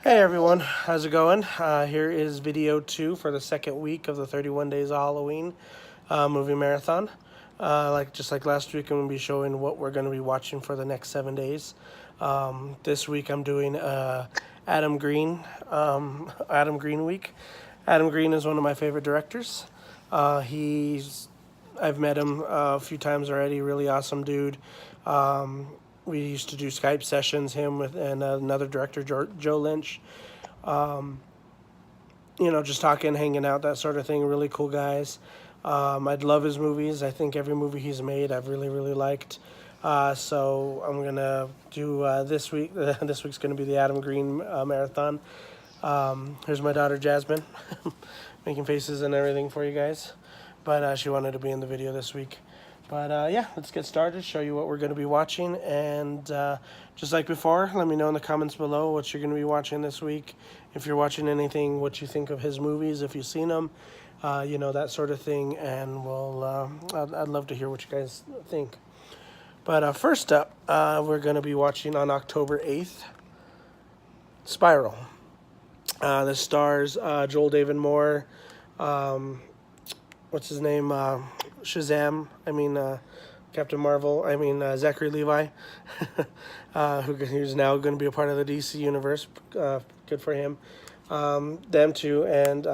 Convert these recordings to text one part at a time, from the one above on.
Hey everyone, how's it going? Here is video 2 for the second week of the 31 Days of Halloween movie marathon. Just like last week, I'm going to be showing what we're going to be watching for the next 7 days. This week I'm doing Adam Green week. Adam Green is one of my favorite directors. I've met him a few times already. Really awesome dude. We used to do Skype sessions, him and another director, Joe Lynch. Just talking, hanging out, that sort of thing. Really cool guys. I'd love his movies. I think every movie he's made I've really, really liked. So I'm going to do this week. This week's going to be the Adam Green marathon. Here's my daughter, Jasmine, making faces and everything for you guys. But she wanted to be in the video this week. But yeah, let's get started, show you what we're going to be watching. And just like before, let me know in the comments below what you're going to be watching this week. If you're watching anything, what you think of his movies, if you've seen them, that sort of thing. And I'd love to hear what you guys think. But first up, we're going to be watching on October 8th, Spiral. This stars Joel David Moore, what's his name, Shazam, Captain Marvel, Zachary Levi, who's now going to be a part of the DC universe. Good for him. Them two, and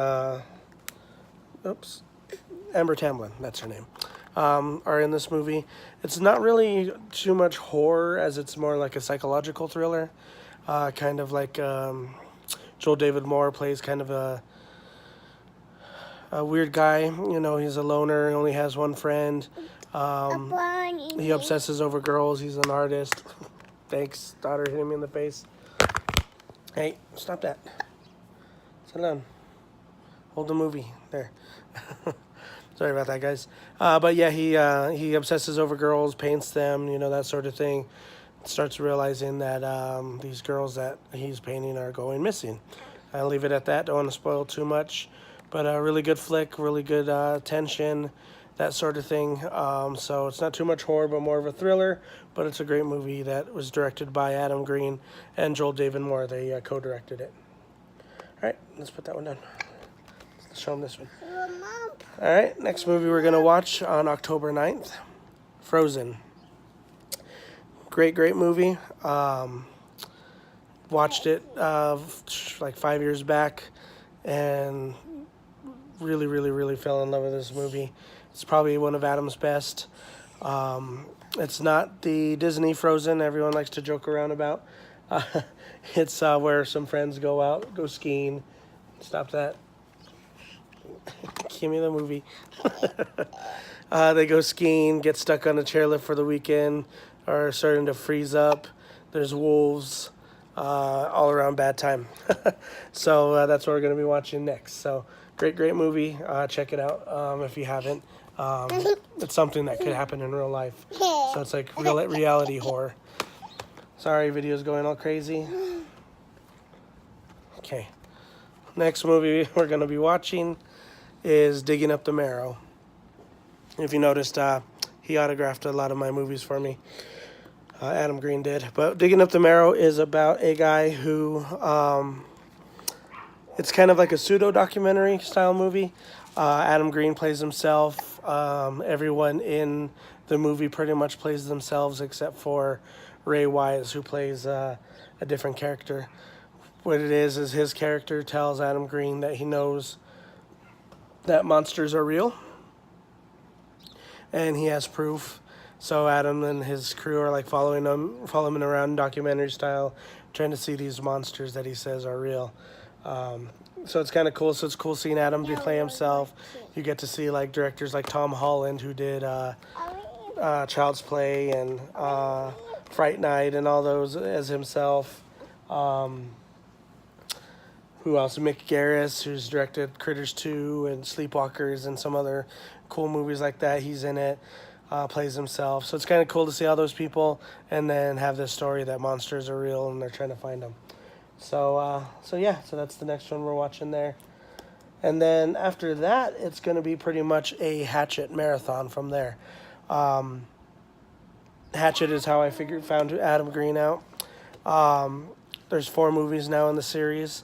Amber Tamblyn, that's her name, are in this movie. It's not really too much horror, as it's more like a psychological thriller, kind of like Joel David Moore plays kind of a weird guy. He's a loner, he only has one friend. He obsesses over girls. He's an artist. Thanks, daughter, hitting me in the face. Hey, stop that. Sit down. Hold the movie. There. Sorry about that, guys. But yeah, he obsesses over girls, paints them, that sort of thing. Starts realizing that these girls that he's painting are going missing. I'll leave it at that. Don't want to spoil too much. But a really good flick, really good tension, that sort of thing. So it's not too much horror, but more of a thriller. But it's a great movie that was directed by Adam Green and Joel David Moore. They co-directed it. All right, let's put that one down. Let's show them this one. All right, next movie we're going to watch on October 9th, Frozen. Great, great movie. Watched it like 5 years back, and really, really, really fell in love with this movie. It's probably one of Adam's best. It's not the Disney Frozen everyone likes to joke around about. It's where some friends go skiing. Stop that. Give me the movie. They go skiing, get stuck on a chairlift for the weekend, are starting to freeze up. There's wolves, all around bad time. So that's what we're going to be watching next. So great, great movie. Check it out if you haven't. It's something that could happen in real life. So it's like reality horror. Sorry, video's going all crazy. Okay. Next movie we're going to be watching is Digging Up the Marrow. If you noticed, he autographed a lot of my movies for me. Adam Green did. But Digging Up the Marrow is about a guy who... it's kind of like a pseudo-documentary style movie. Adam Green plays himself. Everyone in the movie pretty much plays themselves except for Ray Wise, who plays a different character. What it is his character tells Adam Green that he knows that monsters are real, and he has proof. So Adam and his crew are like following him around documentary style, trying to see these monsters that he says are real. So it's kind of cool. So it's cool seeing Adam play himself. You get to see like directors like Tom Holland, who did Child's Play and Fright Night and all those, as himself. Who else? Mick Garris, who's directed Critters 2 and Sleepwalkers and some other cool movies like that. He's in it, plays himself. So it's kind of cool to see all those people and then have this story that monsters are real and they're trying to find them. So yeah, so that's the next one we're watching there. And then after that, it's going to be pretty much a Hatchet Marathon from there. Hatchet is how I found Adam Green out. there's 4 movies now in the series.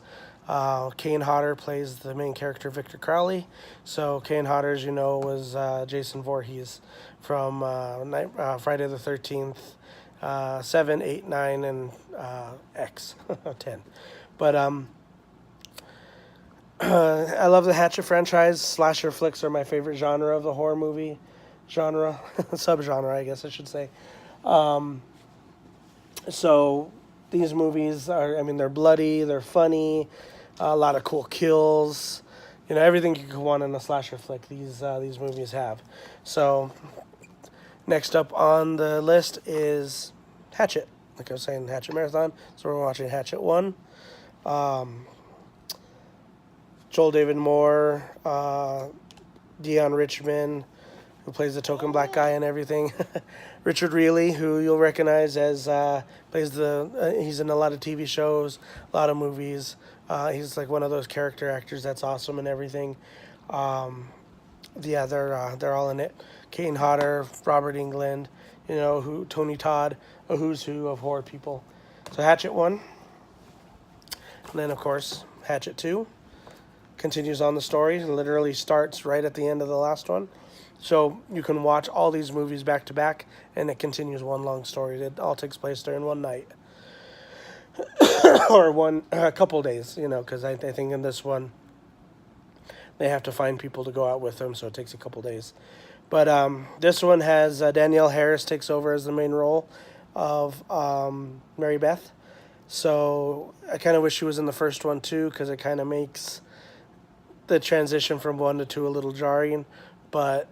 Kane Hodder plays the main character, Victor Crowley. So Kane Hodder, as you know, was Jason Voorhees from Friday the 13th, 7, 8, 9, and X, 10. But I love the Hatchet franchise. Slasher flicks are my favorite genre of the horror movie genre, subgenre, I guess I should say. So these movies are, I mean, they're bloody, they're funny, a lot of cool kills, everything you could want in a slasher flick. These movies have. So next up on the list is Hatchet. Like I was saying, Hatchet Marathon. So we're watching Hatchet 1. Joel David Moore, Dion Richmond, who plays the token black guy and everything. Richard Reilly, who you'll recognize as plays he's in a lot of TV shows, a lot of movies. He's like one of those character actors that's awesome and everything. Yeah, they're all in it. Kane Hodder, Robert Englund, Tony Todd, a who's who of horror people. So Hatchet 1, and then of course Hatchet 2 continues on the story. It literally starts right at the end of the last one. So you can watch all these movies back to back, and it continues one long story. It all takes place during one night. Or a couple days, because I think in this one, they have to find people to go out with them, so it takes a couple days. But this one has Danielle Harris takes over as the main role of Mary Beth. So I kind of wish she was in the first one, too, because it kind of makes the transition from 1 to 2 a little jarring, but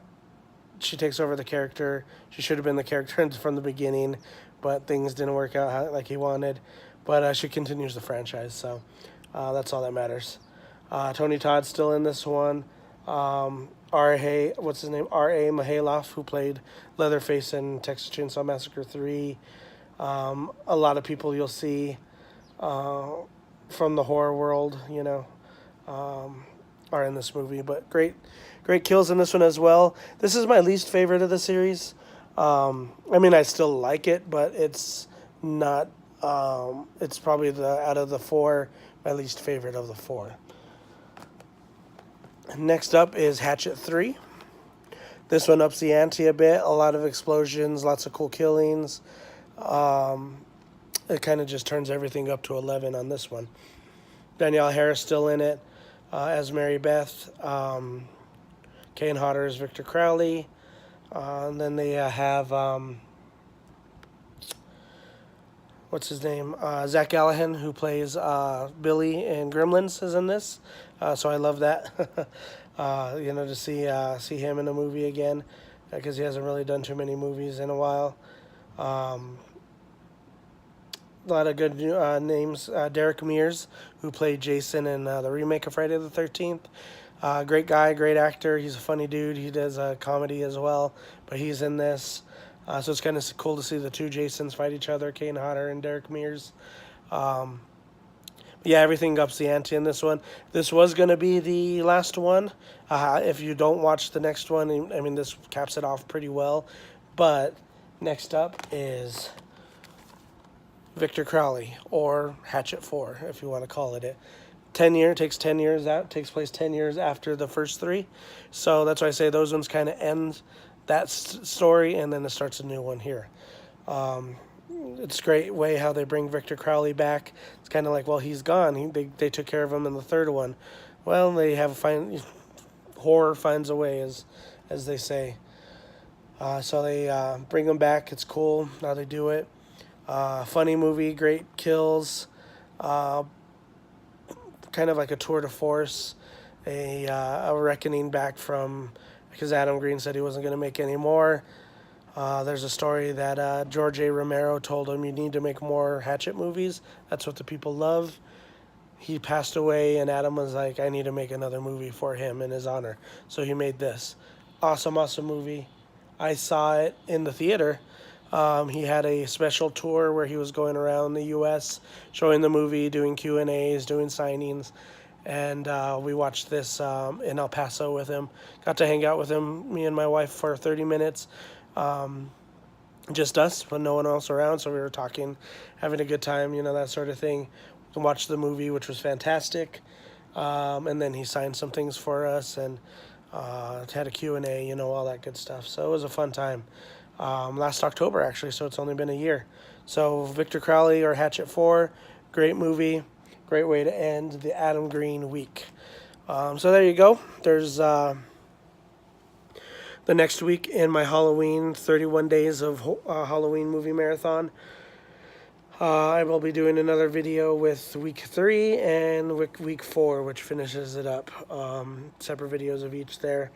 she takes over the character. She should have been the character from the beginning, but things didn't work out like he wanted. But she continues the franchise, so that's all that matters. Tony Todd's still in this one. R.A. Mihailoff, who played Leatherface in Texas Chainsaw Massacre 3. A lot of people you'll see from the horror world, are in this movie. But great kills in this one as well. This is my least favorite of the series. I still like it, but it's not. It's probably out of the 4, my least favorite of the 4. Next up is Hatchet 3. This one ups the ante a bit. A lot of explosions, lots of cool killings. It kind of just turns everything up to 11 on this one. Danielle Harris still in it as Mary Beth. Kane Hodder is Victor Crowley. And then they have, what's his name? Zach Gallihan, who plays Billy in Gremlins, is in this. So I love that, to see him in a movie again, because he hasn't really done too many movies in a while. A lot of good names. Derek Mears, who played Jason in the remake of Friday the 13th. Great guy, great actor. He's a funny dude. He does comedy as well, but he's in this. So it's kind of cool to see the 2 Jasons fight each other, Kane Hodder and Derek Mears. Yeah, everything ups the ante in this one. This was going to be the last one. If you don't watch the next one, this caps it off pretty well. But next up is Victor Crowley, or Hatchet 4, if you want to call it. 10 years, takes 10 years out, takes place 10 years after the first 3. So that's why I say those ones kind of end that story, and then it starts a new one here. It's a great way how they bring Victor Crowley back. It's kind of like, well, he's gone. They took care of him in the 3rd one. Well, they have horror finds a way, as they say. So they bring him back. It's cool how they do it. Funny movie, great kills. Kind of like a tour de force, a reckoning back from, because Adam Green said he wasn't going to make any more. There's a story that George A. Romero told him, you need to make more Hatchet movies. That's what the people love. He passed away, and Adam was like, I need to make another movie for him in his honor. So he made this. Awesome movie. I saw it in the theater. He had a special tour where he was going around the U.S. showing the movie, doing Q&As, doing signings. And we watched this in El Paso with him. Got to hang out with him, me and my wife, for 30 minutes. just us, but no one else around. So we were talking, having a good time, that sort of thing. We watched the movie, which was fantastic. And then he signed some things for us and had a Q&A, all that good stuff. So it was a fun time. Last October, actually, so it's only been a year. So Victor Crowley or Hatchet 4, great movie, great way to end the Adam Green week. So there you go. There's the next week in my Halloween, 31 days of Halloween movie marathon. I will be doing another video with week 3 and week 4, which finishes it up. Separate videos of each there.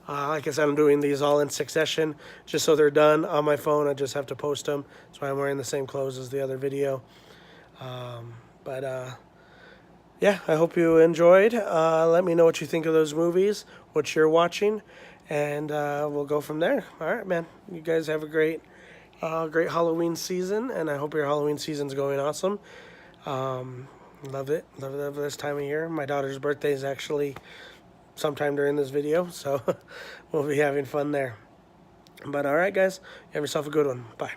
Like I said, I'm doing these all in succession, just so they're done on my phone. I just have to post them. That's why I'm wearing the same clothes as the other video. Yeah, I hope you enjoyed. Let me know what you think of those movies, what you're watching, and we'll go from there. All right, man. You guys have a great Halloween season, and I hope your Halloween season's going awesome. Love it. Love this time of year. My daughter's birthday is actually sometime during this video, so we'll be having fun there. But all right, guys, have yourself a good one. Bye.